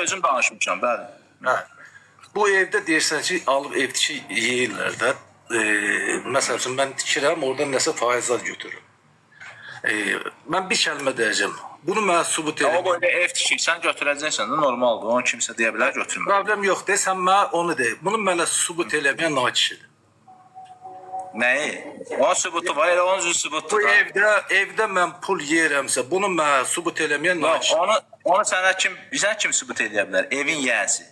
özüm danışmışam, bəli. Hə. Bu evdə deyirsən ki, alıb evdiki yeyirlər də. Məsəl üçün mən tikirəm, oradan nəsə faizlər götürürüm. Mən bir kəlmə deyəcəm. Bunu mənə sübut Ama edin. böyle ev tikirsən götürəcəksən də normaldır. Onu kimsə deyə bilər götürmə. Problem yoxdur. Sən mənə onu de. Bunu mənə sübut eləməyən nakişidir. Nəyi? Onun sübutu var, elə onun üzün sübutu Bu var. evdə mən pul yeyirəmsə, bunu mənə sübut eləməyən nakişidir. Onu sənə kim sübut edə bilər? Evin yiyəsi.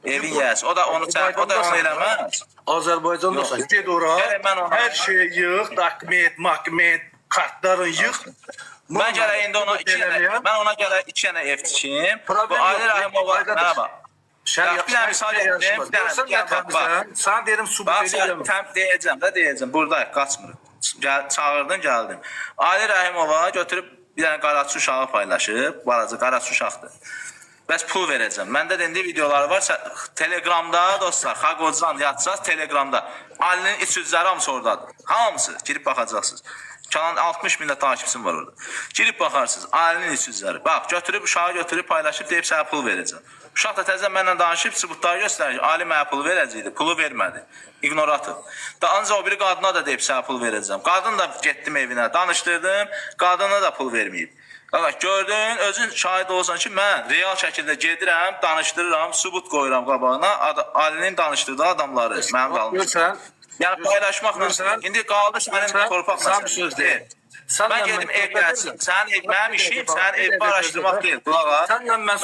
Evin yiyəsi. O da onu eləməz. Azərbaycandasan. Ged ora. Hər şeyi yığ, dokument, kartların yığ. Mən gərək indi ona görə 2 dənə ev tikim. Bu Ali Rahimova mənə bax. Sən deyirəm sübut edirəm. Deyəcəm. Buradayıq, qaçmırıq. Çağırdın, gəldim. Ali Rahimova götürüb bir dənə qaraçı uşağı paylaşıb. Balaca qaraçı uşaqdır. Bəs pul verəcəm. Məndə də indi videoları var. Telegramda dostlar, Xaqocan yatsaz Telegramda. Alinin iç yüzləri hamısı oradadır. Hamısı girib baxacaqsınız. Kanalın 60 milyon takipçim var orada. Girib baxarsınız. Alinin iç yüzləri. Bax, götürüb uşağı götürüb paylaşıb deyib sənə pul verəcəm. Uşaq da təzə mənlə danışıb sübutları göstərir ki, Ali mənə pul verəcəkdi. Pulu vermədi. İgnoratır. Da ancaq o biri qadına da deyib sənə pul verəcəm. Qadın da getdim evinə, danışdırdım. Qadına da pul verməyib. Qardaş, gördün, özün şahid olsan ki, mən real şəkildə gedirəm, danışdırıram, sübut qoyuram qabağına, Alinin danışdırdığı adamları mənim qalmışım. Yəni paylaşmaqla, indi qaldı sənin torpaqla. Sən bir söz deyil. Mən gedim ev gəlsin, mənim işim, sənin evi araşdırmaq deyil, qulağa. Sənlə mən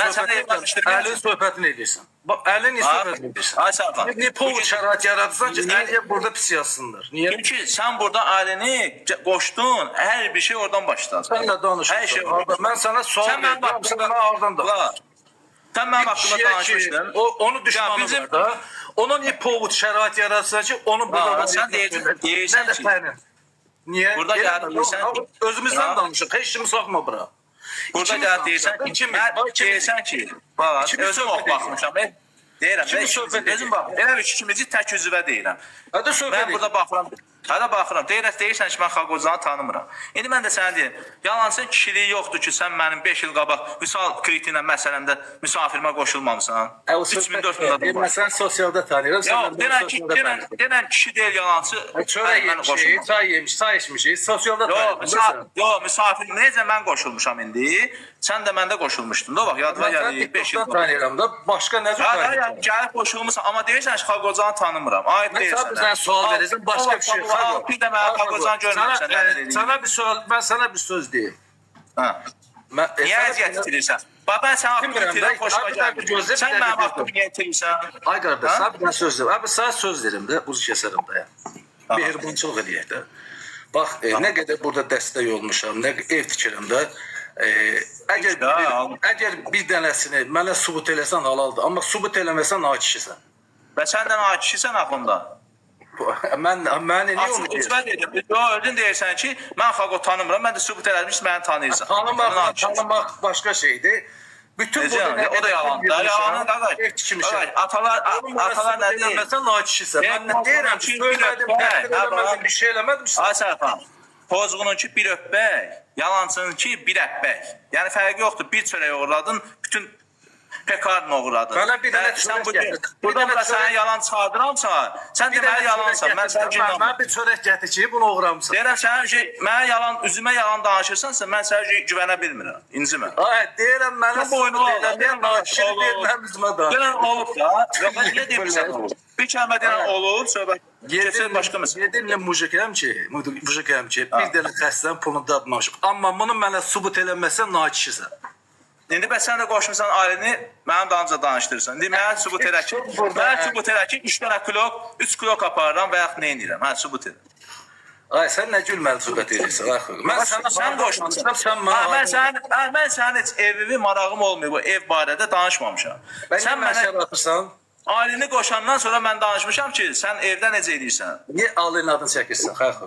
Əlin söhbətini edirsən. Bax, Əlin söhbətini edirsən. Ay Sərxan. Niyə pul şərait yaradırsan ki, Əliyə burada pis yazsınlar? Niyə? Çünki sən burada Alini qoşdun, hər bir şey oradan başladı. Sən də danışırsan. Mən sana sual verirəm, sən mənə oradan da. Sən mənim haqqında danışmışdın. Onu düşmanı var da. Ona niyə povud şərait yaradırsan ki, onu burada... Sən deyirsən ki... Niyə? Burada deyirsən ki... Özümüzdən danışıq, heç kimi soxma bura. Burada deyirsən ki... Özüm baxmışam. Deyirəm, özüm bax. Elə bir ikimizi tək üzvə deyirəm. Mən burada baxıram. Hələ baxıram. Deyirsən ki, mən Xaqocanı tanımıram. İndi mən də sənə deyirəm, yalansın kişiliyi yoxdur ki, sən mənim 5 il qabaq misal kritiklə məsələmdə misafirimə qoşulmamısan. 3000-4000 adam var. Sən sosialda tanıyıram. Yox, denən kişi deyil yalancı. Çörək yemişik, çay içmişik, sosialda tanıyıram. Yox, misafir, necə mən qoşulmuşam indi? Sən də məndə qoşulmuşdun. Da bax, yadıma gəlir, 5 il qabaq. Tanıyıram da, başqa nə cür tanıyıram? Gəlib qoşulmuşsan, amma deyirsən ki, Xaqocanı tanımıram. Ayıb deyirsən. Sən sual verirsən, başqa bir şey. Bir də mənə Xaqocanı görmürsən. Sana bir sual, mən sana bir söz deyim. Niyə əziyyət itirirsən? Bax, mən sənə haqqımı itirirəm, xoşuma gəlir. Sən mənim haqqımı niyə itirirsən? Ay qardaş, sana bir söz deyim. Abi, sana söz verim də, uz kəsərəm də. Mehribançılıq eləyək də. Bax, nə qədər burada dəstək olmuşam, nə ev tikirəm də. Əgər bir dənəsini mənə sübut eləsən halaldır, amma sübut eləməsən nakişisən. Və sən də nakişisən haqqında. Mən niyə onu deyirəm? Özün deyirsən ki, mən Xaqo tanımıram, mən də sübut eləmiş, məni tanıyırsan. Tanımaq başqa şeydir. Bütün o da yalandır. Yalanın qardaş. Atalar nə deyir? Məsələn, nakişisən. Mən nə deyirəm ki, söylədim, bir şey eləmədim. Ay Sərxan, pozğunun ki, bir öpbək, yalancının ki, bir əppək. Yəni, fərqi yoxdur, bir çörək uğurladın, bütün pekarını uğurladın. Mənə bir dənə çörək gətir. Burada sənə yalan çıxardıramsa, sən deməli yalansan. Mən bir çörək gətir ki, bunu uğuramsan. Deyirəm, sən üzümə yalan danışırsansa, mən sənə güvənə bilmirəm, incimə. Ay, deyirəm, mənə sübut deyirəm, nakişini deyirəm, mən üzümə da. Deyirəm, olub da, yox, mən niyə deyirəm olub? Bir kəlmə deyirəm, olub, söhbət, keçir başqa məsələ. Yedinlə mujikəm ki, bir dənə xəstənin pulunu dadmamışım. Amma bunu mənə sübut eləməsən, nakişisən. İndi bəs sən də qoşmuşsan Alini, mənim dalımca danışdırırsan. İndi mənə sübut elə ki, 3 dənə kilok, 3 kilok aparıram və yaxud nə edirəm, sübut elə. Ay, sən nə gülməli söhbət edirsən, axı. Sən qoşmuşsan. Mən sənin heç evimi marağım olmuyor, bu ev barədə danışmamışam. Sən mənə atırsan? Alini qoşandan sonra mən danışmışam ki, sən evdə necə edirsən? Niyə Alinin adını çəkirsən, xalq?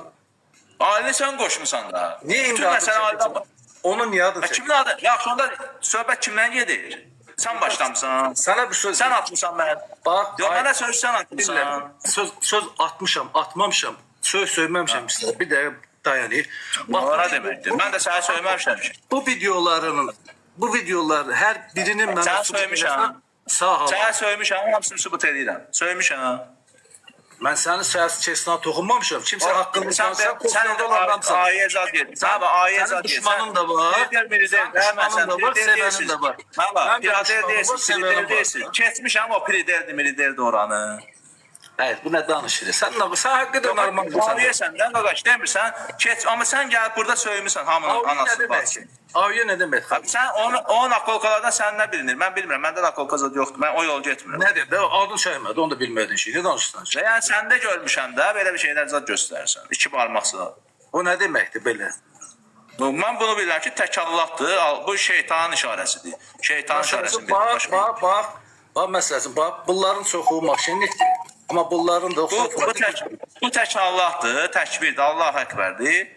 Alini sən qoşmuşsan da. Niyə indi adını çəkirsən? Onun niyə adını çəkirsən? Kimin adı? Yaxşı, onda söhbət kimdən gedir? Sən başlamısan. Sana bir söz. Sən atmışsan mən. Bax, yox, mənə söz sən atmışsan. Söz atmışam, atmamışam. Söz söyməmişəm sizə. Bir dəqiqə dayanır. Bax, nə deməkdir? Mən də sənə söyməmişəm ki. Bu videolarının bu videolar hər birinin mənə Sən sübut söyləmişəm. eləsən, sağ ol. Sənə söyləmişəm, hamısını sübut edirəm. Söyləmişəm. Mən sənin siyasi keçsinə toxunmamışam. Kimsə haqqında Sən kopyada olan adamsan. ayet zad yedin. Sən ayet zad yedin. Düşmanın da var. Düşmanın da var, sevenin de var. Valla, Mən pirader düşmanım var, deyilsin, sevenim pirader var. deyilsin. Keçmişəm o piriderdi oranı. Evet, bu nə danışır? Sən haqqıdır normal Aviyə səndən qaqaş demirsən, keç, amma sən gəlib burada söyləmirsən hamının anası bacısı. Aviyə nə demək? Sən o nakolkalardan sən nə bilinir? Mən bilmirəm, məndə nakolka zad yoxdur, mən o yol getmirəm. Nə dedi? Adın çəkmədi, onu da bilmədin şey. Ne danışırsan? Yəni səndə görmüşəm də, belə bir şeylər zad göstərirsən. İki barmaqsız. O nə deməkdir belə? Mən bunu bilirəm ki, təkallahdır, bu şeytanın işarəsidir. Şeytanın işarəsidir. Bax məsələsin, bax, bunların çoxu maşinlikdir. Amma bunların da Bu tək Allahdır, təkbirdir, Allah Əkbərdir.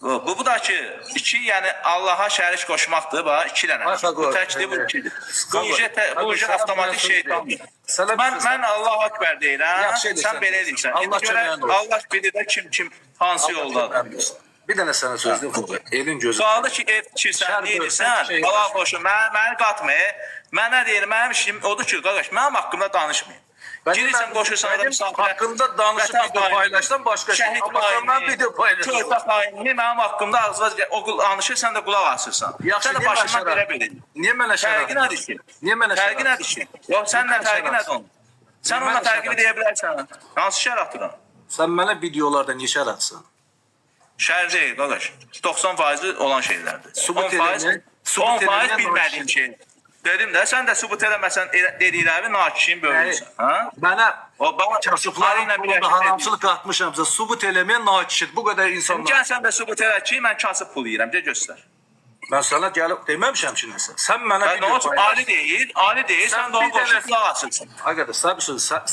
Bu da ki, iki, yəni Allaha şərik qoşmaqdır, bax, iki dənə. Bu təkdir, bu ikidir. Bu uca avtomatik şeytandır. Mən Allah Əkbər deyirəm, sən belə edirsən. Allah bilir də kim hansı yoldadır. Bir dənə sənə söz deyim, elin gözü. Sualda ki, ev tikirsən, deyirsən, Allah qoşun, məni qatmayın. Mən nə deyirəm, mənim işim odur ki, qardaş, mənim haqqımda danışmayın. Girirsən, qoşursan adam misafirə. Haqqında danışıb video paylaşdan başqa şey. Amma səndən video paylaşsan. Körpə xaini, mənim haqqımda ağzına o danışır, sən də qulaq asırsan. Yaxşı, Sən də başından belə bilir. Niyə mənə şərab? Fərqi nədir ki? Niyə mənə şərab? Fərqi nədir ki? Yox, səndən fərqi nədir onun? Sən onunla fərqini deyə bilərsən. Hansı şər atıram? Sən mənə videolarda niyə şər atsan? Şər deyil, qardaş. 90% olan şeylərdir. 10% bilmədiyim şey. Dedim də, sən də sübut eləməsən dediklərini nakişin bölürsən. Mənə kasıbların kasıbların pulunda haramçılıq qatmışamsa, sübut eləməyən nakişid. Bu qədər insanlar. Gəl sən də sübut elə ki, mən kasıb pul yeyirəm, de göstər. Mən sənə gəlib deməmişəm ki, nəsə. Sən mənə video Ali deyil, sən də onu qoşub qulaq asırsın. Arkadaş,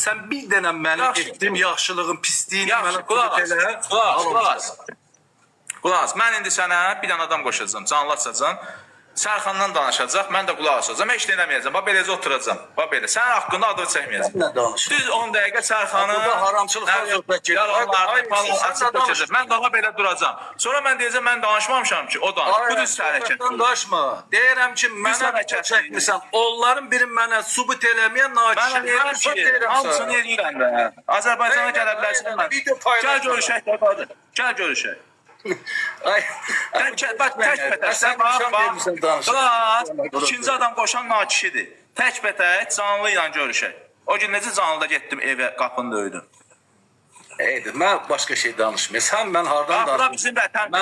sən bir dənə mənim etdiyim yaxşılığın, pisliyini mənə qulaq as. Qulaq as. Mən indi sənə bir dənə adam qoşacağım, canlı açacağım. Sərxandan danışacaq, mən də qulaq asacağım, heç eləməyəcəm. Bax beləcə oturacağım. Bax belə. Sənin haqqında adını çəkməyəcəm. Nə danışır? Düz 10 dəqiqə Sərxanı burada haramçılıqdan söhbət gedir. Yalanlarını falan açıb dökəcək. Mən daha belə duracağam. Sonra mən deyəcəm, mən danışmamışam ki, o danış. Bu düz hərəkət. Danışma. Deyirəm ki, mənə çəkmirsən. Onların biri mənə sübut eləməyən nakişid. Mən deyirəm ki, hamısını eləyirəm də. Azərbaycana gələ bilərsən mən. Gəl görüşək də qadın. Gəl görüşək. Sən bax, ikinci adam qoşan nakişidir. Tək-bətək canlı ilə görüşək. O gün necə canlıda getdim evə, qapını döydüm. Mən başqa şey danışmayayım. Sən mən hardan danışmayayım? Bizim vətəndir.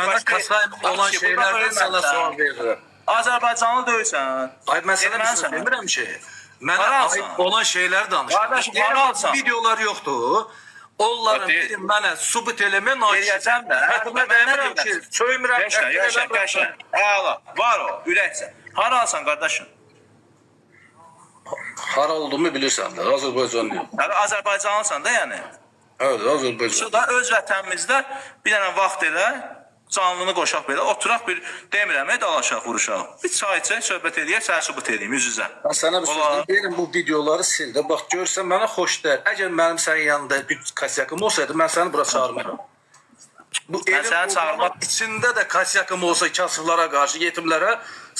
Mənə kasayım olan şeylərdən sənə sual verirəm. Azərbaycanlı deyilsən. Ay, mən sənə bir söz demirəm ki. Mənə ayıb olan şeylər danışırım. Deyirəm, videolar yoxdur. Onların biri mənə sübut eləmə nakişid. Hətta demirəm ki, söymirəm. Yaşa. Əla, var o, ürəksən. Hara alsan, qardaşım? Hara olduğumu bilirsən də, Azərbaycanlıyım. Azərbaycanlısan da, yəni. Evet, Azərbaycan. Şurada öz vətənimizdə bir dənə vaxt elə, canlını qoşaq belə, oturaq bir, demirəm, dalaşaq, vuruşaq. Bir çay içək, söhbət eləyək, sənə sübut eləyim, yüz-üzə. Mən sənə bir söz deyirəm, bu videoları sil də. Bax, görsən, mənə xoş deyil. Əgər mənim sənin yanında bir kasyakım olsaydı, mən səni bura çağırmıram. Bu evin içində də kasyakım olsa kasıflara qarşı, yetimlərə,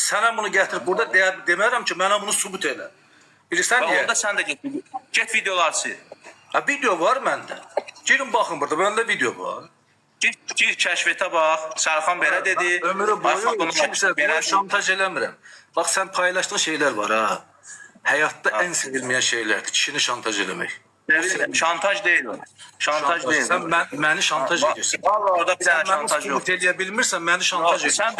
sənə bunu gətirib burada demərəm ki, mənə bunu sübut elə. Bilirsən niyə? Onda sən də get videolar sil. Video var məndə. Girin baxın burada, məndə video var. Gir kəşfətə bax, Sərxan belə dedi. Ömrü boyu kimsə belə şantaj eləmirəm. Bax, sən paylaşdığın şeylər var ha. Həyatda ən sevilməyən şeylərdir, kişini şantaj eləmək. Şantaj deyil o. Şantaj deyil. Sən məni şantaj edirsən. Vallahi orada bir dənə şantaj yox. Sən məni sübut eləyə bilmirsən, məni şantaj edirsən. Sən